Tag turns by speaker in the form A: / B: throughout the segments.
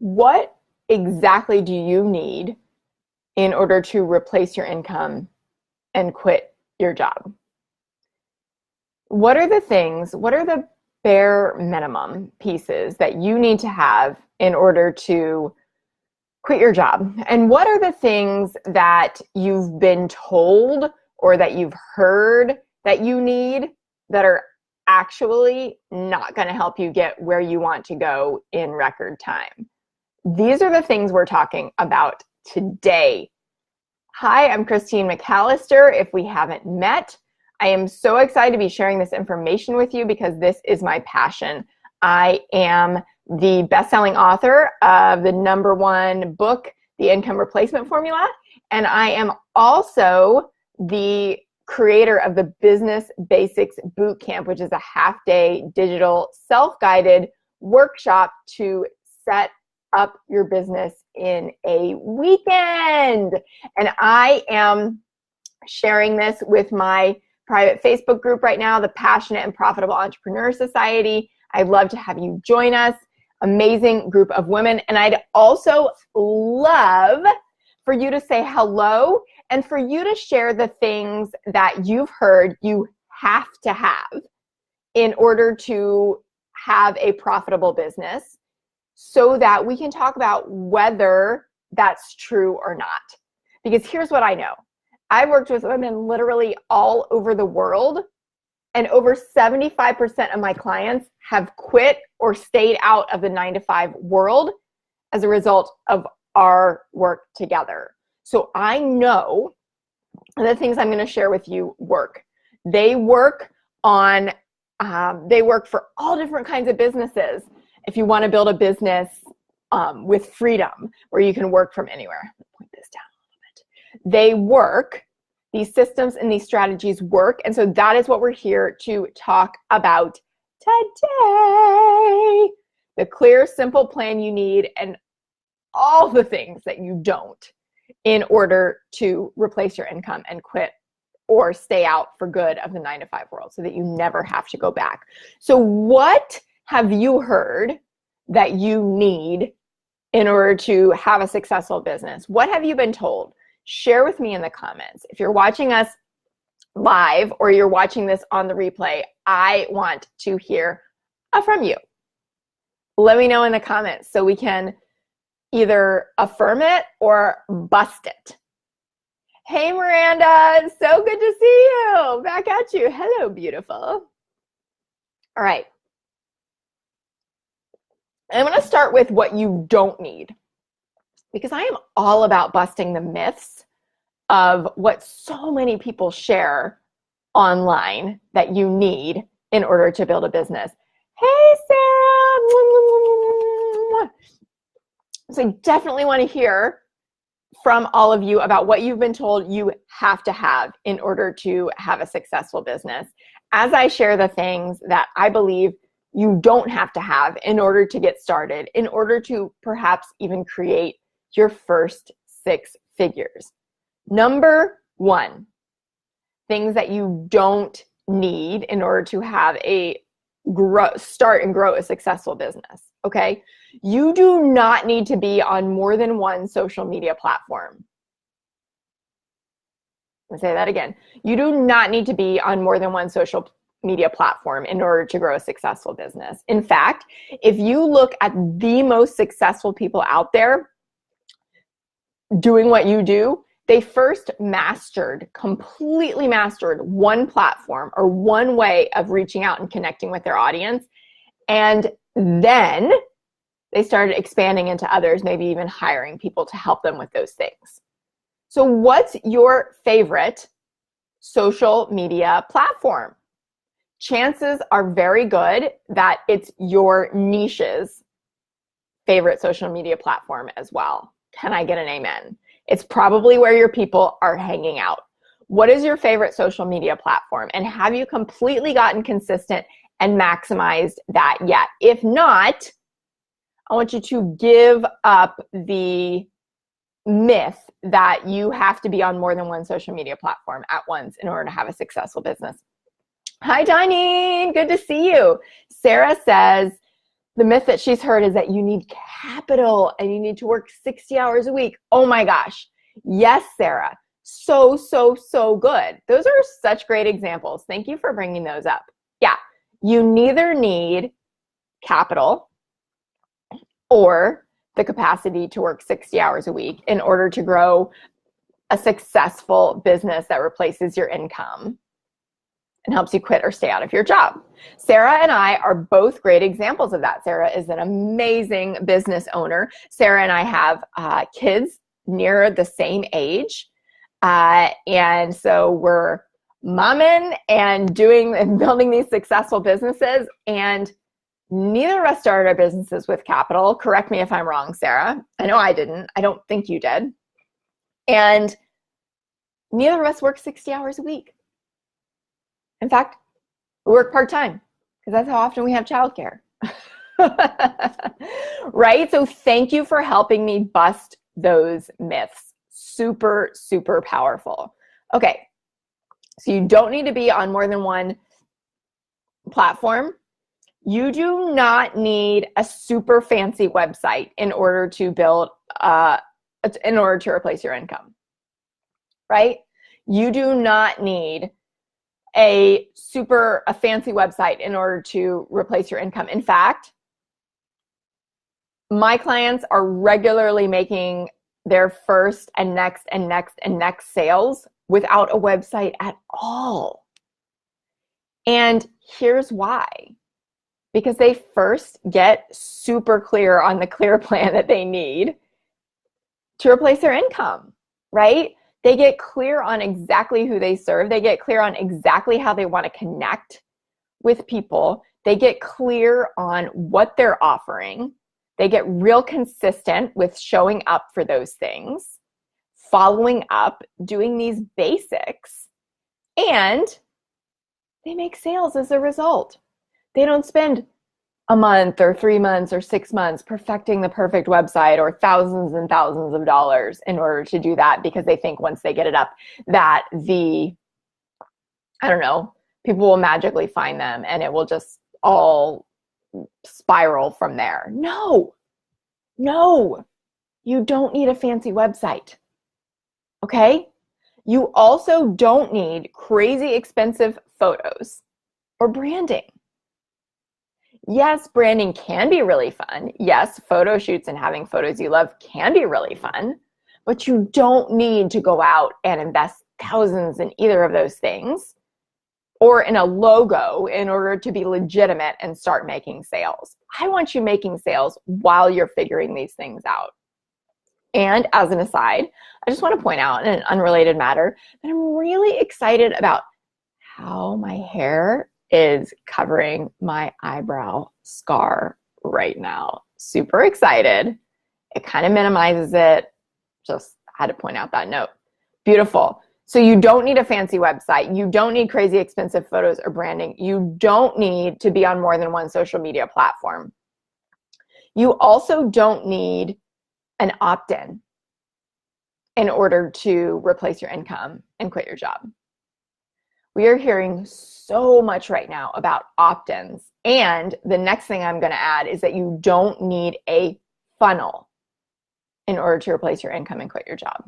A: What exactly do you need in order to replace your income and quit your job? What are the bare minimum pieces that you need to have in order to quit your job? And what are the things that you've been told or that you've heard that you need that are actually not going to help you get where you want to go in record time? These are the things we're talking about today. Hi, I'm Christine McAllister. If we haven't met, I am so excited to be sharing this information with you because this is my passion. I am the best-selling author of the #1 book, The Income Replacement Formula, and I am also the creator of the Business Basics Bootcamp, which is a half-day digital self-guided workshop to set up your business in a weekend. And I am sharing this with my private Facebook group right now, the Passionate and Profitable Entrepreneur Society. I'd love to have you join us. Amazing group of women. And I'd also love for you to say hello and for you to share the things that you've heard you have to have in order to have a profitable business, so that we can talk about whether that's true or not. Because here's what I know. I've worked with women literally all over the world, and over 75% of my clients have quit or stayed out of the 9-to-5 world as a result of our work together. So I know the things I'm going to share with you work. They work for all different kinds of businesses. If you want to build a business with freedom where you can work from anywhere. Let me point this down a little bit. They work. These systems and these strategies work. And so that is what we're here to talk about today. The clear, simple plan you need and all the things that you don't in order to replace your income and quit or stay out for good of the 9-to-5 world so that you never have to go back. So what have you heard that you need in order to have a successful business? What have you been told? Share with me in the comments. If you're watching us live or you're watching this on the replay, I want to hear from you. Let me know in the comments so we can either affirm it or bust it. Hey Miranda, it's so good to see you. Back at you. Hello, beautiful. All right. I'm going to start with what you don't need, because I am all about busting the myths of what so many people share online that you need in order to build a business. Hey, Sarah. So I definitely want to hear from all of you about what you've been told you have to have in order to have a successful business, as I share the things that I believe you don't have to have in order to get started, in order to perhaps even create your first 6 figures. Number 1, things that you don't need in order to have start and grow a successful business, okay? You do not need to be on more than one social media platform. I'll say that again. You do not need to be on more than one social media platform in order to grow a successful business. In fact, if you look at the most successful people out there doing what you do, they first completely mastered one platform or one way of reaching out and connecting with their audience. And then they started expanding into others, maybe even hiring people to help them with those things. So what's your favorite social media platform? Chances are very good that it's your niche's favorite social media platform as well. Can I get an amen? It's probably where your people are hanging out. What is your favorite social media platform? And have you completely gotten consistent and maximized that yet? If not, I want you to give up the myth that you have to be on more than one social media platform at once in order to have a successful business. Hi, Dineen. Good to see you. Sarah says the myth that she's heard is that you need capital and you need to work 60 hours a week. Oh my gosh. Yes, Sarah. So, so, so good. Those are such great examples. Thank you for bringing those up. Yeah, you neither need capital or the capacity to work 60 hours a week in order to grow a successful business that replaces your income and helps you quit or stay out of your job. Sarah and I are both great examples of that. Sarah is an amazing business owner. Sarah and I have kids near the same age. And so we're momming and doing and building these successful businesses. And neither of us started our businesses with capital. Correct me if I'm wrong, Sarah. I know I didn't. I don't think you did. And neither of us work 60 hours a week. In fact, we work part-time because that's how often we have childcare. Right? So thank you for helping me bust those myths. Super, super powerful. Okay. So you don't need to be on more than one platform. You do not need a super fancy website in order to in order to replace your income, right? You do not need a fancy website in order to replace your income. In fact, my clients are regularly making their first and next and next and next sales without a website at all. And here's why. Because they first get super clear on the clear plan that they need to replace their income, right? They get clear on exactly who they serve. They get clear on exactly how they want to connect with people. They get clear on what they're offering. They get real consistent with showing up for those things, following up, doing these basics, and they make sales as a result. They don't spend a month or 3 months or 6 months perfecting the perfect website or thousands and thousands of dollars in order to do that because they think once they get it up that people will magically find them and it will just all spiral from there. No, you don't need a fancy website. Okay? You also don't need crazy expensive photos or branding. Yes, branding can be really fun. Yes, photo shoots and having photos you love can be really fun, but you don't need to go out and invest thousands in either of those things or in a logo in order to be legitimate and start making sales. I want you making sales while you're figuring these things out. And as an aside, I just want to point out in an unrelated matter that I'm really excited about how my hair is covering my eyebrow scar right now. Super excited. It kind of minimizes it. Just had to point out that note. Beautiful. So you don't need a fancy website. You don't need crazy expensive photos or branding. You don't need to be on more than one social media platform. You also don't need an opt-in in order to replace your income and quit your job. We are hearing so much right now about opt-ins. And the next thing I'm going to add is that you don't need a funnel in order to replace your income and quit your job.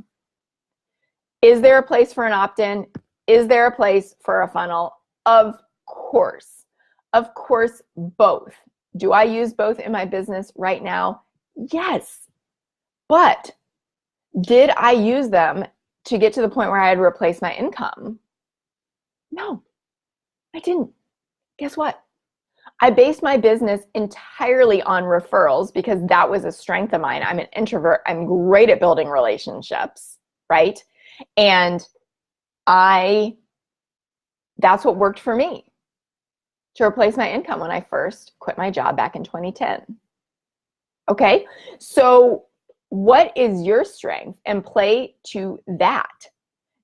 A: Is there a place for an opt-in? Is there a place for a funnel? Of course. Of course, both. Do I use both in my business right now? Yes. But did I use them to get to the point where I had to replace my income? No, I didn't. Guess what? I based my business entirely on referrals because that was a strength of mine. I'm an introvert. I'm great at building relationships, right? And that's what worked for me to replace my income when I first quit my job back in 2010. Okay, so what is your strength? And play to that.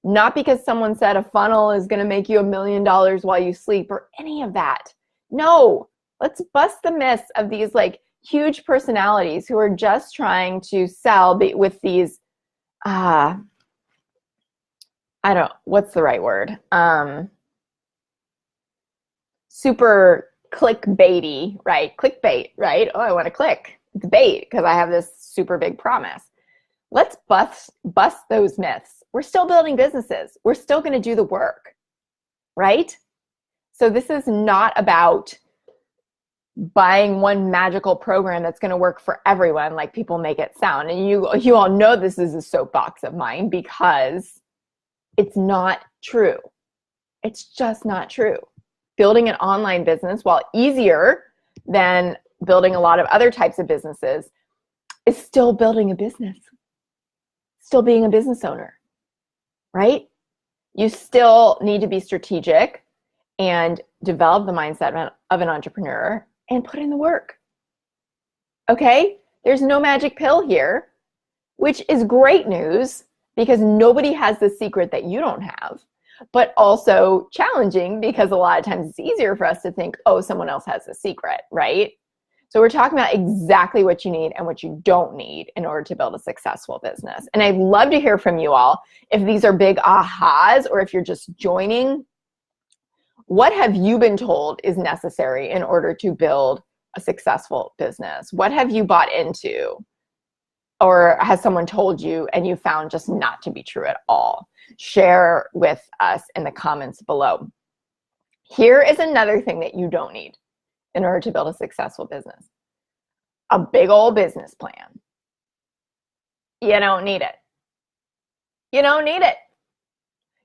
A: Not because someone said a funnel is going to make you $1 million while you sleep or any of that. No, let's bust the myths of these like huge personalities who are just trying to sell with these, what's the right word? Super clickbaity, right? Clickbait, right? Oh, I want to click. It's bait because I have this super big promise. Let's bust those myths. We're still building businesses. We're still going to do the work, right? So this is not about buying one magical program that's going to work for everyone like people make it sound. And you all know this is a soapbox of mine because it's not true. It's just not true. Building an online business, while easier than building a lot of other types of businesses, is still building a business, still being a business owner, right? You still need to be strategic and develop the mindset of an entrepreneur and put in the work. Okay? There's no magic pill here, which is great news because nobody has the secret that you don't have, but also challenging because a lot of times it's easier for us to think, oh, someone else has the secret, right? So we're talking about exactly what you need and what you don't need in order to build a successful business. And I'd love to hear from you all if these are big ahas or if you're just joining. What have you been told is necessary in order to build a successful business? What have you bought into? Or has someone told you and you found just not to be true at all? Share with us in the comments below. Here is another thing that you don't need in order to build a successful business. A big old business plan. You don't need it. You don't need it.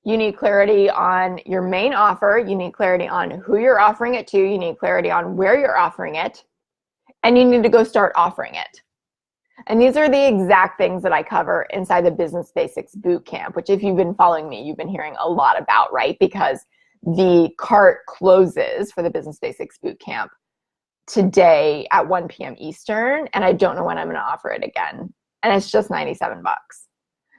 A: You need clarity on your main offer. You need clarity on who you're offering it to. You need clarity on where you're offering it. And you need to go start offering it. And these are the exact things that I cover inside the Business Basics Bootcamp, which if you've been following me, you've been hearing a lot about, right? Because the cart closes for the Business Basics Bootcamp today at 1 p.m. Eastern, and I don't know when I'm going to offer it again. And it's just $97.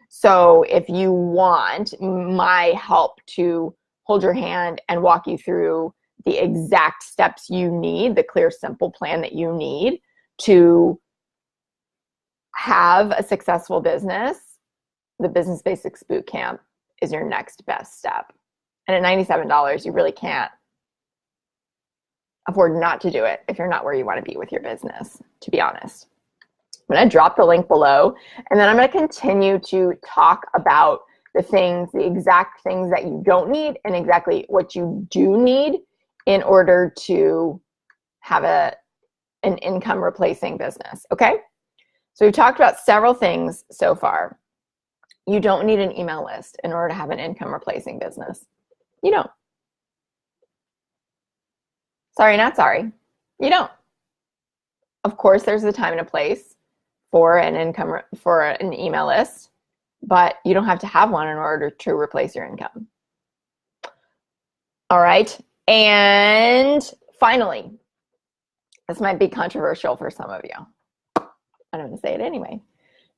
A: So if you want my help to hold your hand and walk you through the exact steps you need, the clear, simple plan that you need to have a successful business, the Business Basics Bootcamp is your next best step. And at $97, you really can't afford not to do it if you're not where you want to be with your business, to be honest. I'm going to drop the link below, and then I'm going to continue to talk about the exact things that you don't need and exactly what you do need in order to have an income replacing business, okay? So we've talked about several things so far. You don't need an email list in order to have an income replacing business. You don't. Sorry, not sorry. You don't. Of course, there's a time and a place for an email list, but you don't have to have one in order to replace your income. All right. And finally, this might be controversial for some of you. I'm going to say it anyway.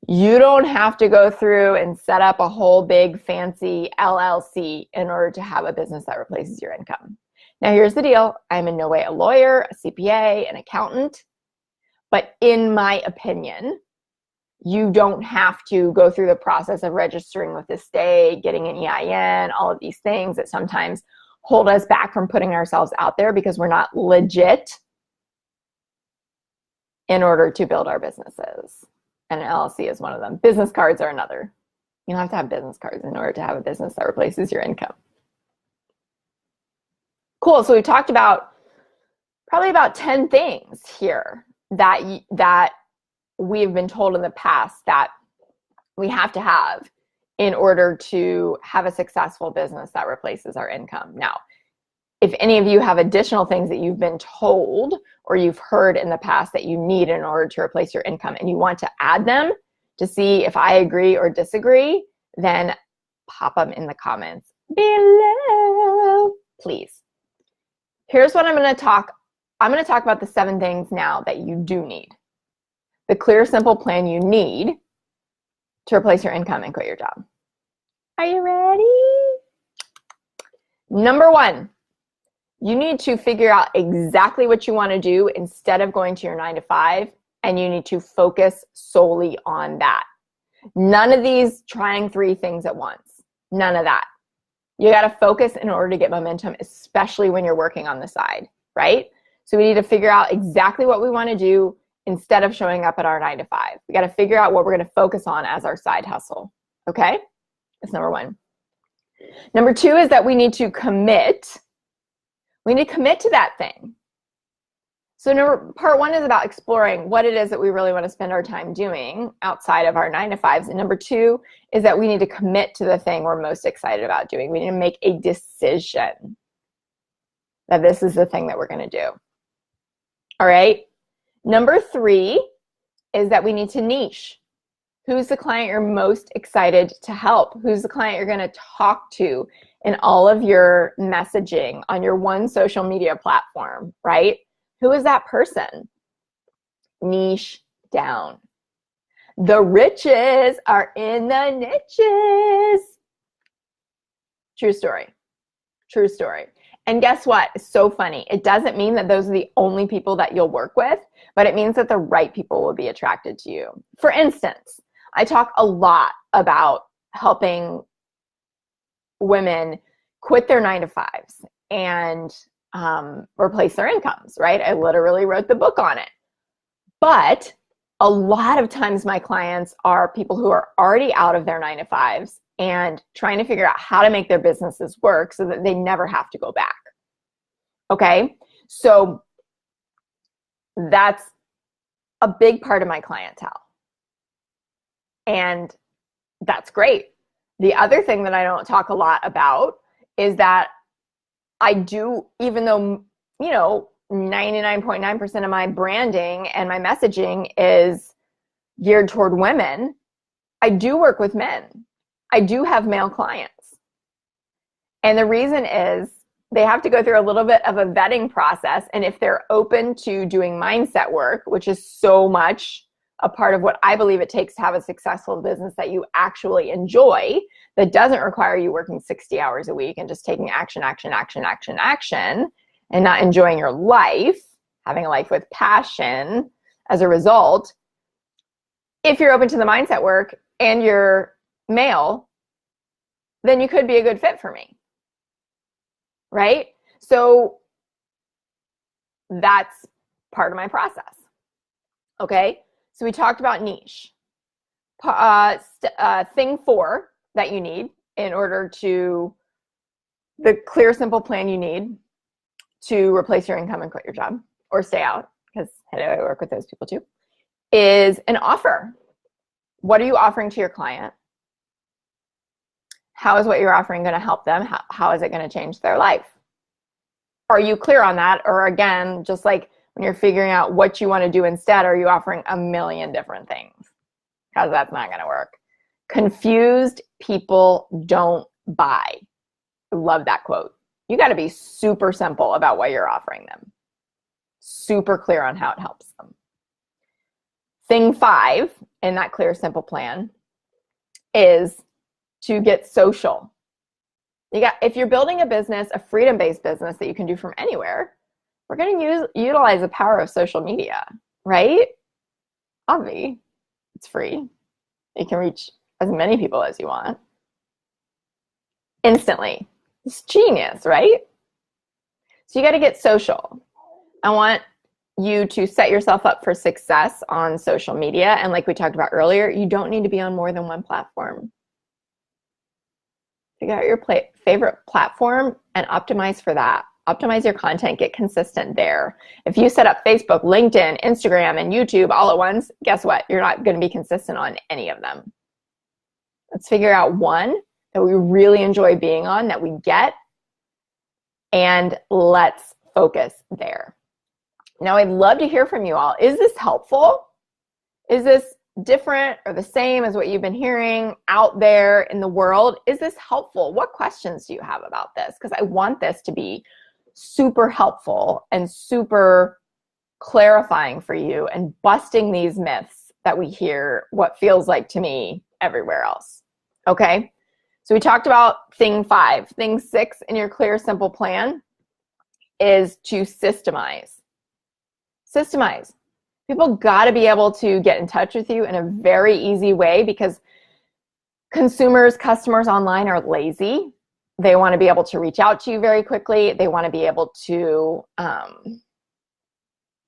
A: You don't have to go through and set up a whole big fancy LLC in order to have a business that replaces your income. Now, here's the deal. I'm in no way a lawyer, a CPA, an accountant, but in my opinion, you don't have to go through the process of registering with the state, getting an EIN, all of these things that sometimes hold us back from putting ourselves out there because we're not legit in order to build our businesses. And an LLC is one of them. Business cards are another. You don't have to have business cards in order to have a business that replaces your income. Cool, so we talked about probably about 10 things here that we've been told in the past that we have to have in order to have a successful business that replaces our income. Now, if any of you have additional things that you've been told or you've heard in the past that you need in order to replace your income and you want to add them to see if I agree or disagree, then pop them in the comments below, please. Here's what I'm going to talk about the 7 things now that you do need. The clear, simple plan you need to replace your income and quit your job. Are you ready? Number 1, you need to figure out exactly what you want to do instead of going to your 9 to 5, and you need to focus solely on that. None of these trying 3 things at once. None of that. You got to focus in order to get momentum, especially when you're working on the side, right? So we need to figure out exactly what we want to do instead of showing up at our 9 to 5. We got to figure out what we're going to focus on as our side hustle. Okay? That's number one. Number two is that we need to commit. We need to commit to that thing. So part one is about exploring what it is that we really want to spend our time doing outside of our 9 to 5s. And number two is that we need to commit to the thing we're most excited about doing. We need to make a decision that this is the thing that we're going to do. All right. Number three is that we need to niche. Who's the client you're most excited to help? Who's the client you're going to talk to in all of your messaging on your one social media platform, right? Who is that person? Niche down. The riches are in the niches. True story. True story. And guess what? It's so funny. It doesn't mean that those are the only people that you'll work with, but it means that the right people will be attracted to you. For instance, I talk a lot about helping women quit their 9 to 5s and replace their incomes, right? I literally wrote the book on it. But a lot of times my clients are people who are already out of their 9 to 5s and trying to figure out how to make their businesses work so that they never have to go back. Okay? So that's a big part of my clientele. And that's great. The other thing that I don't talk a lot about is that I do, even though, 99.9% of my branding and my messaging is geared toward women, I do work with men. I do have male clients. And the reason is they have to go through a little bit of a vetting process. And if they're open to doing mindset work, which is so much a part of what I believe it takes to have a successful business that you actually enjoy, that doesn't require you working 60 hours a week and just taking action, and not enjoying your life, having a life with passion as a result. If you're open to the mindset work and you're male, then you could be a good fit for me, right? So that's part of my process, okay? So we talked about niche. Thing 4 that you need in order to, the clear, simple plan you need to replace your income and quit your job or stay out, because I work with those people too, is an offer. What are you offering to your client? How is what you're offering going to help them? How is it going to change their life? Are you clear on that? Or again, just like when you're figuring out what you want to do instead, are you offering a million different things? Because that's not going to work. Confused people don't buy. I love that quote. You got to be super simple about what you're offering them. Super clear on how it helps them. Thing 5 in that clear, simple plan is to get social. If you're building a business, a freedom-based business that you can do from anywhere, we're going to utilize the power of social media, right? Obvi, it's free. You can reach as many people as you want instantly. It's genius, right? So you got to get social. I want you to set yourself up for success on social media. And like we talked about earlier, you don't need to be on more than one platform. Figure out your favorite platform and optimize for that. Optimize your content, get consistent there. If you set up Facebook, LinkedIn, Instagram, and YouTube all at once, guess what? You're not going to be consistent on any of them. Let's figure out one that we really enjoy being on, that we get, and let's focus there. Now, I'd love to hear from you all. Is this helpful? Is this different or the same as what you've been hearing out there in the world? Is this helpful? What questions do you have about this? Because I want this to be super helpful and super clarifying for you and busting these myths that we hear, what feels like to me, everywhere else. Okay? So we talked about thing 5. Thing 6 in your clear, simple plan is to systemize. Systemize. People got to be able to get in touch with you in a very easy way, because customers online are lazy. They want to be able to reach out to you very quickly. They want to be able to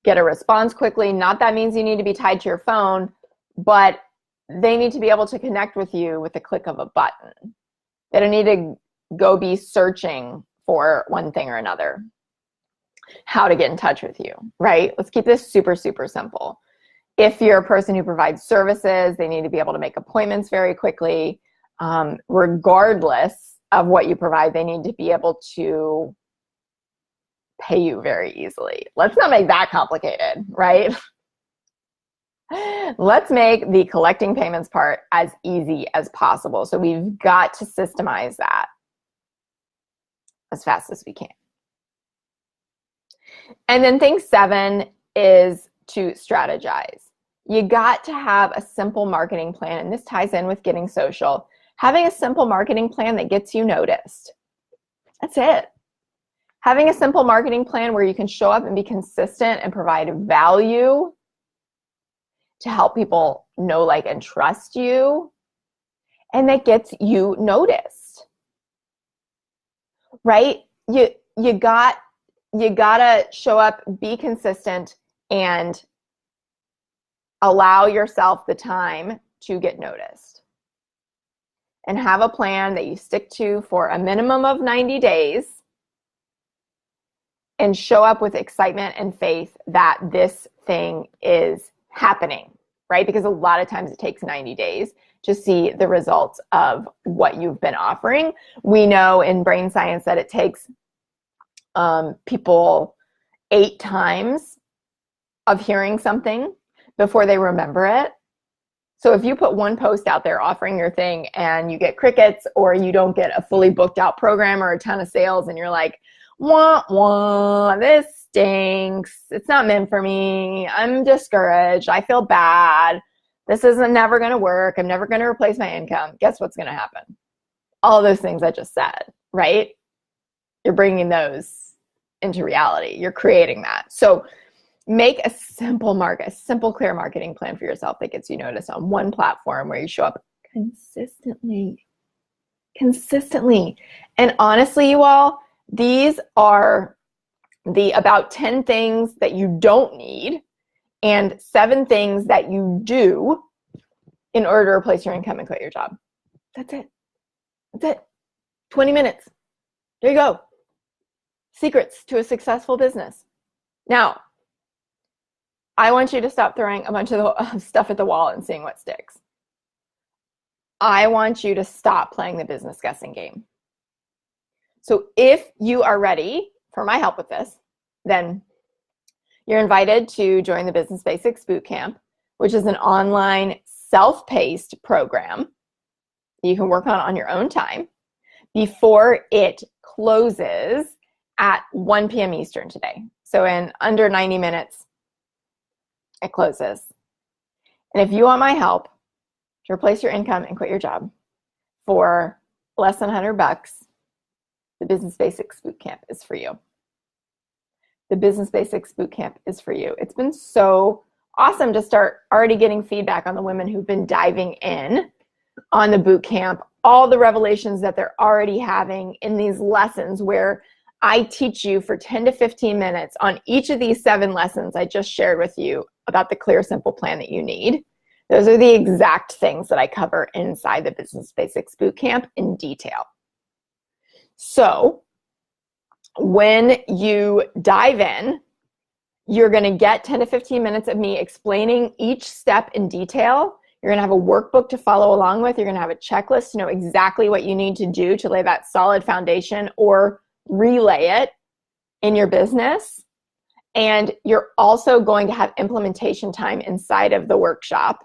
A: get a response quickly. Not that means you need to be tied to your phone, but they need to be able to connect with you with the click of a button. They don't need to go be searching for one thing or another. How to get in touch with you, right? Let's keep this super, super simple. If you're a person who provides services, they need to be able to make appointments very quickly. Regardless of what you provide, they need to be able to pay you very easily. Let's not make that complicated, right? Let's make the collecting payments part as easy as possible. So we've got to systemize that as fast as we can. And then thing 7 is to strategize. You got to have a simple marketing plan, and this ties in with getting social. Having a simple marketing plan that gets you noticed. That's it. Having a simple marketing plan where you can show up and be consistent and provide value to help people know, like, and trust you, and that gets you noticed, right? You gotta show up, be consistent, and allow yourself the time to get noticed. And have a plan that you stick to for a minimum of 90 days and show up with excitement and faith that this thing is happening, right? Because a lot of times it takes 90 days to see the results of what you've been offering. We know in brain science that it takes people 8 times of hearing something before they remember it. So if you put one post out there offering your thing and you get crickets, or you don't get a fully booked out program or a ton of sales, and you're like, wah, wah, this stinks. It's not meant for me. I'm discouraged. I feel bad. This isn't never going to work. I'm never going to replace my income. Guess what's going to happen? All those things I just said, right? You're bringing those into reality. You're creating that. So make a simple clear marketing plan for yourself that gets you noticed on one platform where you show up consistently. And honestly, you all, these are the about 10 things that you don't need and 7 things that you do in order to replace your income and quit your job. That's it. 20 minutes. There you go. Secrets to a successful business. Now, I want you to stop throwing a bunch of stuff at the wall and seeing what sticks. I want you to stop playing the business guessing game. So if you are ready for my help with this, then you're invited to join the Business Basics Bootcamp, which is an online self-paced program you can work on your own time before it closes at 1 p.m. Eastern today. So in under 90 minutes, it closes. And if you want my help to replace your income and quit your job for less than $100, the Business Basics Bootcamp is for you. The Business Basics Bootcamp is for you. It's been so awesome to start already getting feedback on the women who've been diving in on the bootcamp, all the revelations that they're already having in these lessons where I teach you for 10 to 15 minutes on each of these 7 lessons I just shared with you about the clear, simple plan that you need. Those are the exact things that I cover inside the Business Basics Bootcamp in detail. So when you dive in, you're going to get 10 to 15 minutes of me explaining each step in detail. You're going to have a workbook to follow along with. You're going to have a checklist to know exactly what you need to do to lay that solid foundation or relay it in your business. And you're also going to have implementation time inside of the workshop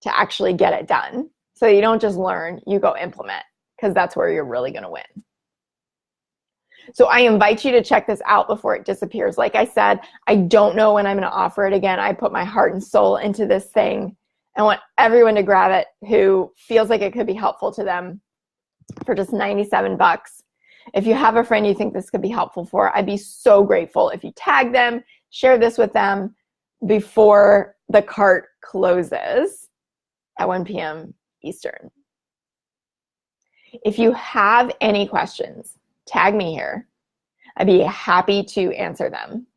A: to actually get it done. So you don't just learn, you go implement, because that's where you're really going to win. So I invite you to check this out before it disappears. Like I said, I don't know when I'm going to offer it again. I put my heart and soul into this thing. I want everyone to grab it who feels like it could be helpful to them for just $97. If you have a friend you think this could be helpful for, I'd be so grateful if you tag them, share this with them before the cart closes at 1 p.m. Eastern. If you have any questions, tag me here. I'd be happy to answer them.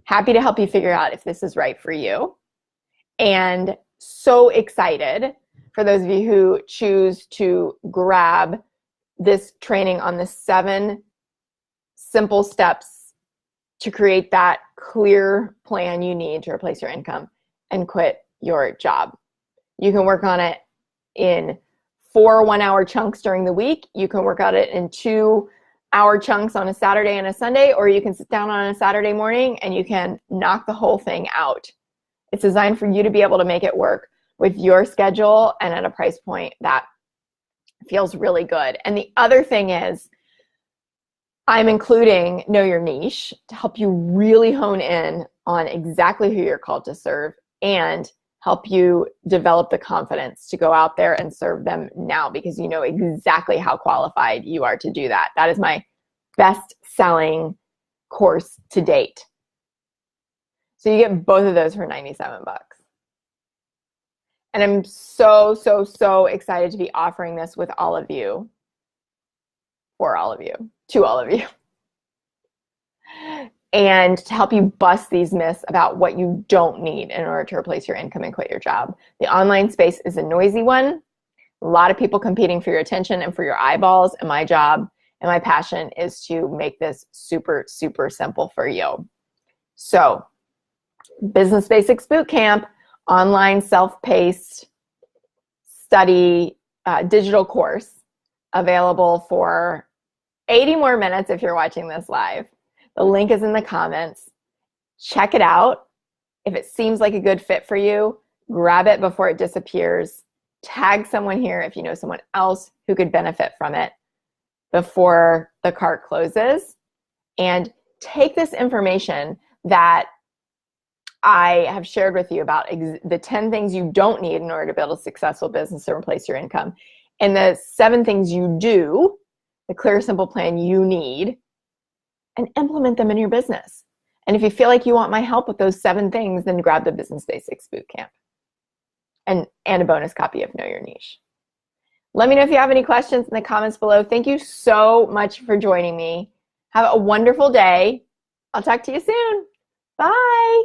A: Happy to help you figure out if this is right for you. And so excited for those of you who choose to grab this training on the 7 simple steps to create that clear plan you need to replace your income and quit your job. You can work on it in 4 one-hour chunks during the week. You can work on it in 2-hour chunks on a Saturday and a Sunday, or you can sit down on a Saturday morning and you can knock the whole thing out. It's designed for you to be able to make it work with your schedule and at a price point that feels really good. And the other thing is, I'm including Know Your Niche to help you really hone in on exactly who you're called to serve and help you develop the confidence to go out there and serve them now, because you know exactly how qualified you are to do that. That is my best-selling course to date. So you get both of those for $97. And I'm so excited to be offering this with all of you, for all of you, to all of you. And to help you bust these myths about what you don't need in order to replace your income and quit your job. The online space is a noisy one. A lot of people competing for your attention and for your eyeballs, and my job and my passion is to make this super simple for you. So, Business Basics Bootcamp, online self-paced study digital course, available for 80 more minutes if you're watching this live. The link is in the comments. Check it out. If it seems like a good fit for you, grab it before it disappears. Tag someone here if you know someone else who could benefit from it before the cart closes. And take this information that I have shared with you about the 10 things you don't need in order to build a successful business and replace your income, and the 7 things you do, the clear, simple plan you need, and implement them in your business. And if you feel like you want my help with those 7 things, then grab the Business Basics Bootcamp and a bonus copy of Know Your Niche. Let me know if you have any questions in the comments below. Thank you so much for joining me. Have a wonderful day. I'll talk to you soon. Bye.